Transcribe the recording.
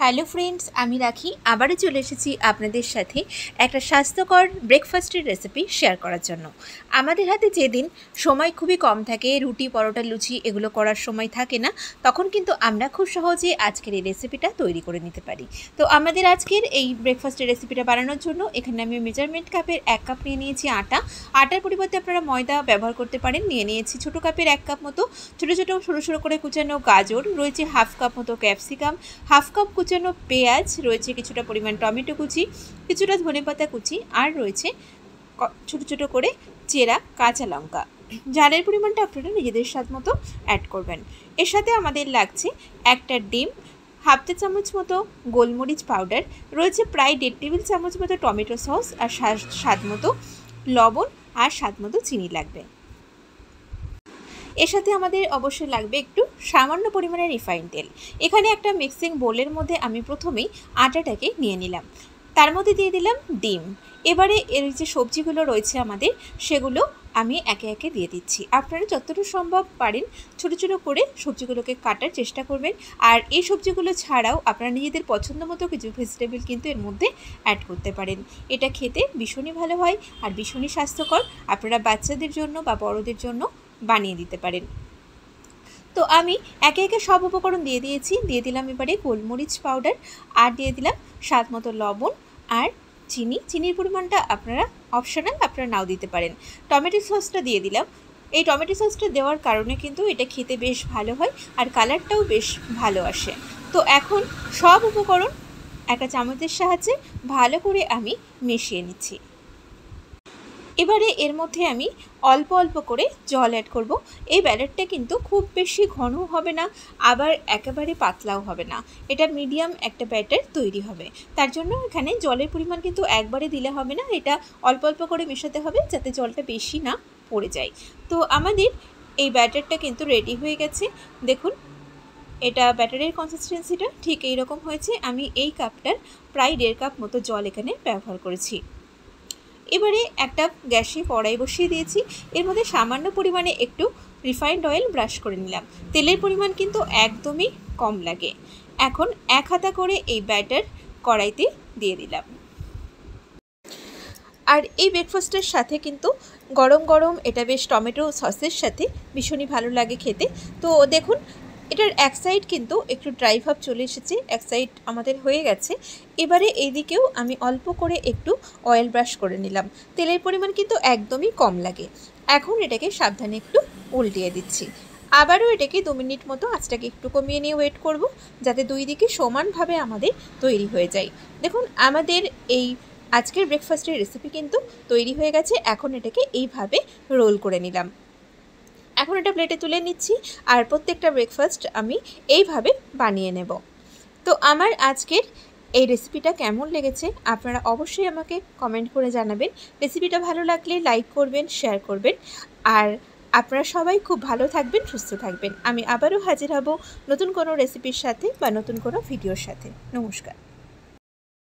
Hello friends, আমি রাখি আবারও চলে এসেছি আপনাদের সাথে একটা স্বাস্থ্যকর ব্রেকফাস্টের রেসিপি শেয়ার করার জন্য। আমাদের হাতে যেদিন সময় খুবই কম থাকে, রুটি পরোটা লুচি এগুলো করার সময় থাকে না, তখন কিন্তু আমরা খুব সহজে আজকের এই রেসিপিটা তৈরি করে নিতে পারি। তো আমাদের আজকের এই ব্রেকফাস্টের রেসিপিটা বানানোর জন্য এখানে আমি মেজারমেন্ট কাপের 1 কাপ নিয়ে নিয়েছি আটার পরিবর্তে আপনারা ময়দা ব্যবহার করতে পারেন। নিয়ে নিয়েছি ছোটো কাপের 1 কাপ মতো ছোটো ছোটো সরু সরু করে কুচানো গাজর, রয়েছে হাফ কাপ মতো ক্যাপসিকাম, হাফ কাপ কুচানো পেঁয়াজ, রয়েছে কিছুটা পরিমাণ টমেটো কুচি, কিছুটা ধনেপাতা কুচি, আর রয়েছে ছোটো ছোটো করে চেরা কাঁচা লঙ্কা। ঝালের পরিমাণটা আপনারা নিজেদের স্বাদ মতো অ্যাড করবেন। এর সাথে আমাদের লাগছে একটা ডিম, হাফ চা চামচ মতো গোলমরিচ পাউডার, রয়েছে প্রায় 1.5 টেবিল চামচ মতো টমেটো সস, আর স্বাদ মতো লবণ আর স্বাদ মতো চিনি লাগবে। এর সাথে আমাদের অবশ্যই লাগবে একটু সামান্য পরিমাণে রিফাইন তেল। এখানে একটা মিক্সিং বোলের মধ্যে আমি প্রথমেই আটাটাকে নিয়ে নিলাম, তার মধ্যে দিয়ে দিলাম ডিম। এবারে এর যে সবজিগুলো রয়েছে আমাদের, সেগুলো আমি একে একে দিয়ে দিচ্ছি। আপনারা যতটুকু সম্ভব পারেন ছোটো ছোটো করে সবজিগুলোকে কাটার চেষ্টা করবেন। আর এই সবজিগুলো ছাড়াও আপনারা নিজেদের পছন্দ মতো কিছু ভেজিটেবল কিন্তু এর মধ্যে অ্যাড করতে পারেন। এটা খেতে ভীষণই ভালো হয় আর ভীষণই স্বাস্থ্যকর। আপনারা বাচ্চাদের জন্য বা বড়দের জন্য বানিয়ে দিতে পারেন। তো আমি একে একে সব উপকরণ দিয়ে দিয়েছি। দিয়ে দিলাম এবারে গোলমরিচ পাউডার, আর দিয়ে দিলাম স্বাদ মতো লবণ আর চিনির পরিমাণটা আপনারা অপশনাল, আপনারা নাও দিতে পারেন। টমেটো সসটা দিয়ে দিলাম। এই টমেটো সসটা দেওয়ার কারণে কিন্তু এটা খেতে বেশ ভালো হয় আর কালারটাও বেশ ভালো আসে। তো এখন সব উপকরণ একটা চামচের সাহায্যে ভালো করে আমি মিশিয়ে নিচ্ছি। এবারে এর মধ্যে আমি অল্প অল্প করে জল অ্যাড করব। এই ব্যাটারটা কিন্তু খুব বেশি ঘন হবে না, আবার একেবারে পাতলাও হবে না। এটা মিডিয়াম একটা ব্যাটার তৈরি হবে। তার জন্য এখানে জলের পরিমাণ কিন্তু একবারে দিলে হবে না, এটা অল্প অল্প করে মেশাতে হবে যাতে জলটা বেশি না পড়ে যায়। তো আমাদের এই ব্যাটারটা কিন্তু রেডি হয়ে গেছে। দেখুন, এটা ব্যাটারের কনসিস্টেন্সিটা ঠিক এইরকম হয়েছে। আমি এই কাপটার প্রায় 1.5 কাপ মতো জল এখানে ব্যবহার করেছি। এবারে একটা গ্যাসে কড়াই বসিয়ে দিয়েছি। এর মধ্যে সামান্য পরিমাণে একটু রিফাইন্ড অয়েল ব্রাশ করে নিলাম। তেলের পরিমাণ কিন্তু একদমই কম লাগে। এখন 1 হাতা করে এই ব্যাটার কড়াইতে দিয়ে দিলাম। আর এই ব্রেকফাস্টের সাথে কিন্তু গরম গরম এটা বেশ টমেটো সসের সাথে ভীষণই ভালো লাগে খেতে। তো দেখুন, এটার এক সাইড কিন্তু একটু ড্রাই ভাব চলে এসেছে, এক সাইড আমাদের হয়ে গেছে। এবারে এই দিকেও আমি অল্প করে একটু অয়েল ব্রাশ করে নিলাম। তেলের পরিমাণ কিন্তু একদমই কম লাগে। এখন এটাকে সাবধানে একটু উল্টিয়ে দিচ্ছি। আবারও এটাকে 2 মিনিট মতো আঁচটাকে একটু কমিয়ে নিয়ে ওয়েট করব, যাতে দুই দিকে সমানভাবে আমাদের তৈরি হয়ে যায়। দেখুন, আমাদের এই আজকের ব্রেকফাস্টের রেসিপি কিন্তু তৈরি হয়ে গেছে। এখন এটাকে এইভাবে রোল করে নিলাম। এখন এটা প্লেটে তুলে নিচ্ছি আর প্রত্যেকটা ব্রেকফাস্ট আমি এইভাবে বানিয়ে নেব। তো আমার আজকের এই রেসিপিটা কেমন লেগেছে আপনারা অবশ্যই আমাকে কমেন্ট করে জানাবেন। রেসিপিটা ভালো লাগলে লাইক করবেন, শেয়ার করবেন। আর আপনারা সবাই খুব ভালো থাকবেন, সুস্থ থাকবেন। আমি আবারও হাজির হব নতুন কোনো রেসিপির সাথে বা নতুন কোনো ভিডিওর সাথে। নমস্কার।